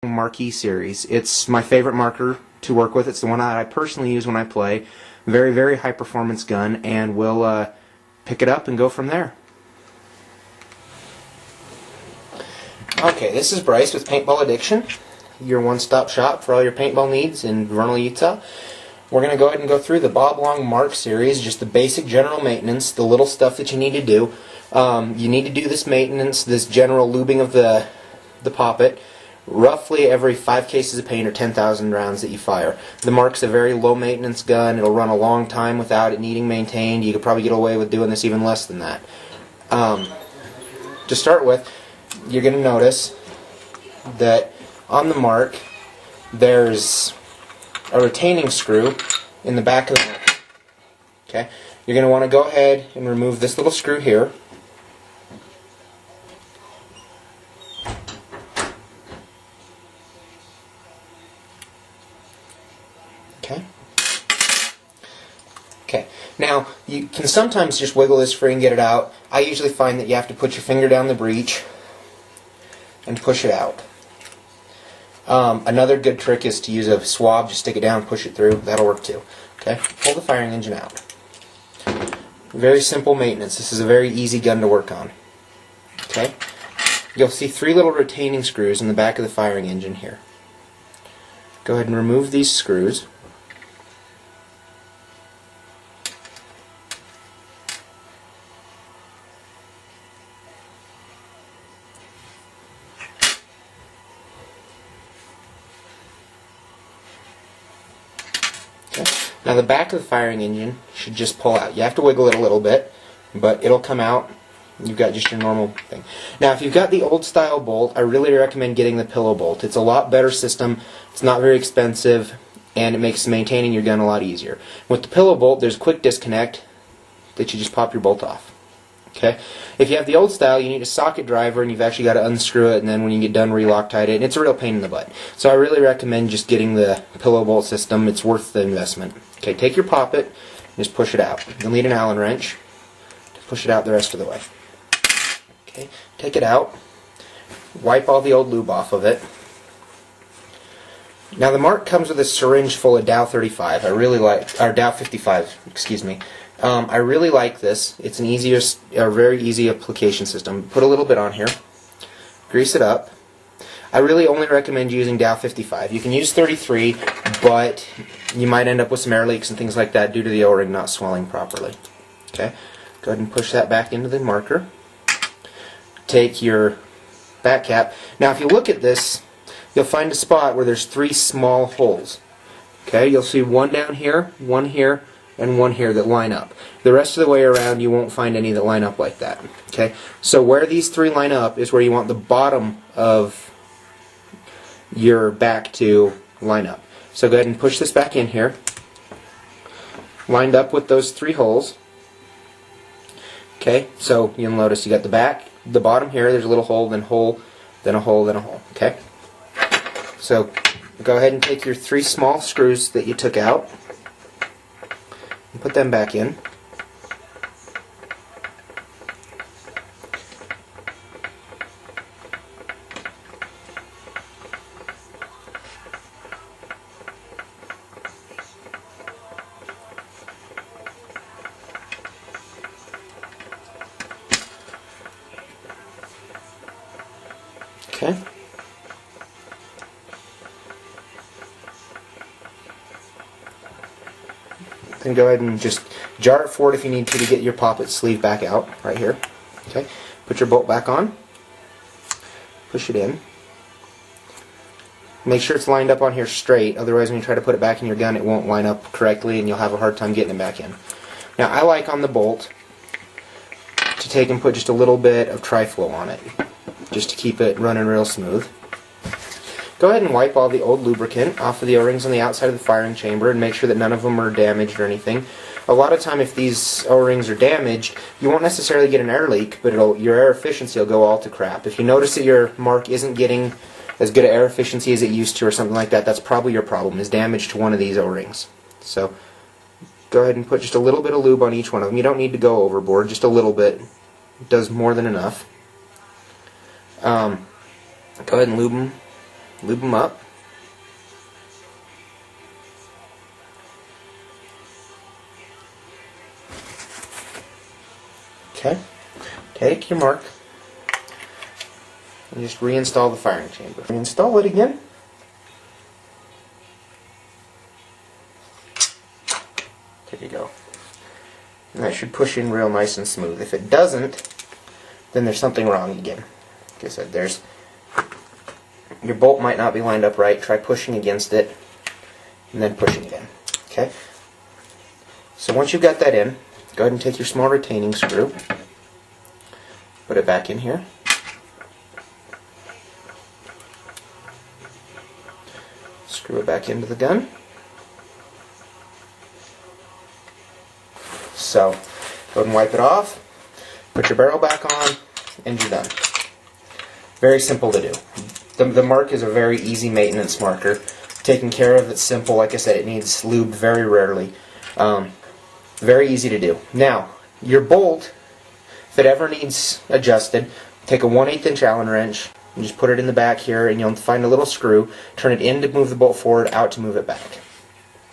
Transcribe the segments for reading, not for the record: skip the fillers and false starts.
Marq series. It's my favorite marker to work with. It's the one that I personally use when I play. Very, very high performance gun, and we'll pick it up and go from there. Okay, this is Bryce with Paintball Addiction, your one-stop shop for all your paintball needs in Vernal, Utah. We're going to go ahead and go through the Bob Long Marq series, just the basic general maintenance, the little stuff that you need to do. You need to do this maintenance, this general lubing of the poppet, roughly every 5 cases of paint or 10,000 rounds that you fire. The Marq's a very low maintenance gun. It'll run a long time without it needing maintained. You could probably get away with doing this even less than that. To start with, you're going to notice that on the Marq there's a retaining screw in the back of the Marq. Okay? You're going to want to go ahead and remove this little screw here. Okay. Now, you can sometimes just wiggle this free and get it out. I usually find that you have to put your finger down the breech and push it out. Another good trick is to use a swab, just stick it down, push it through. That'll work too. Okay. Pull the firing engine out. Very simple maintenance. This is a very easy gun to work on. Okay. You'll see 3 little retaining screws in the back of the firing engine here. Go ahead and remove these screws. Okay. Now the back of the firing engine should just pull out. You have to wiggle it a little bit, but it'll come out. You've got just your normal thing. Now if you've got the old style bolt, I really recommend getting the pillow bolt. It's a lot better system, it's not very expensive, and it makes maintaining your gun a lot easier. With the pillow bolt, there's a quick disconnect that you just pop your bolt off. Okay. If you have the old style, you need a socket driver, and you've actually got to unscrew it, and then when you get done, Loctite it, and it's a real pain in the butt. So I really recommend just getting the pillow bolt system. It's worth the investment. Okay, take your poppet and just push it out. You'll need an Allen wrench to push it out the rest of the way. Okay, take it out. Wipe all the old lube off of it. Now the Marq comes with a syringe full of Dow 35. I really like, or Dow 55, excuse me. I really like this. It's a very easy application system. Put a little bit on here, grease it up. I really only recommend using Dow 55. You can use 33, but you might end up with some air leaks and things like that due to the O-ring not swelling properly. Okay, go ahead and push that back into the marker. Take your back cap. Now if you look at this, you'll find a spot where there's 3 small holes. Okay, you'll see one down here, one here, and one here that line up. The rest of the way around you won't find any that line up like that. Okay, so where these 3 line up is where you want the bottom of your back to line up. So go ahead and push this back in here, lined up with those 3 holes. Okay, so you'll notice you got the back, the bottom here, there's a little hole, then hole, then a hole, then a hole. Okay, so go ahead and take your 3 small screws that you took out and put them back in. Okay. Then go ahead and just jar it forward if you need to get your poppet sleeve back out right here. Okay. Put your bolt back on. Push it in. Make sure it's lined up on here straight, otherwise when you try to put it back in your gun it won't line up correctly and you'll have a hard time getting it back in. Now I like on the bolt to take and put just a little bit of Tri-Flow on it, just to keep it running real smooth. Go ahead and wipe all the old lubricant off of the O-rings on the outside of the firing chamber and make sure that none of them are damaged or anything. A lot of time if these O-rings are damaged, you won't necessarily get an air leak, but your air efficiency will go all to crap. If you notice that your Marq isn't getting as good an air efficiency as it used to or something like that, that's probably your problem, is damage to one of these O-rings. So go ahead and put just a little bit of lube on each one of them. You don't need to go overboard, just a little bit. It does more than enough. Go ahead and lube them lube them up. Okay, take your Marq and just reinstall the firing chamber. Reinstall it again. There you go. And that should push in real nice and smooth. If it doesn't, then there's something wrong again. Like I said, your bolt might not be lined up right. Try pushing against it and then pushing it in. Okay? So once you've got that in, go ahead and take your small retaining screw, put it back in here. Screw it back into the gun. So, go ahead and wipe it off, put your barrel back on, and you're done. Very simple to do. The Marq is a very easy maintenance marker. Taking care of, it's simple. Like I said, it needs lube very rarely. Very easy to do. Now, your bolt, if it ever needs adjusted, take a 1/8 inch Allen wrench and just put it in the back here, and you'll find a little screw. Turn it in to move the bolt forward, out to move it back.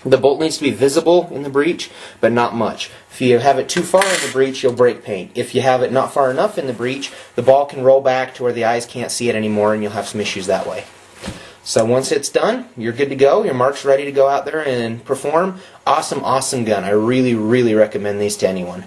The bolt needs to be visible in the breech, but not much. If you have it too far in the breech, you'll break paint. If you have it not far enough in the breech, the ball can roll back to where the eyes can't see it anymore, and you'll have some issues that way. So once it's done, you're good to go. Your Marq's ready to go out there and perform. Awesome, awesome gun. I really, really recommend these to anyone.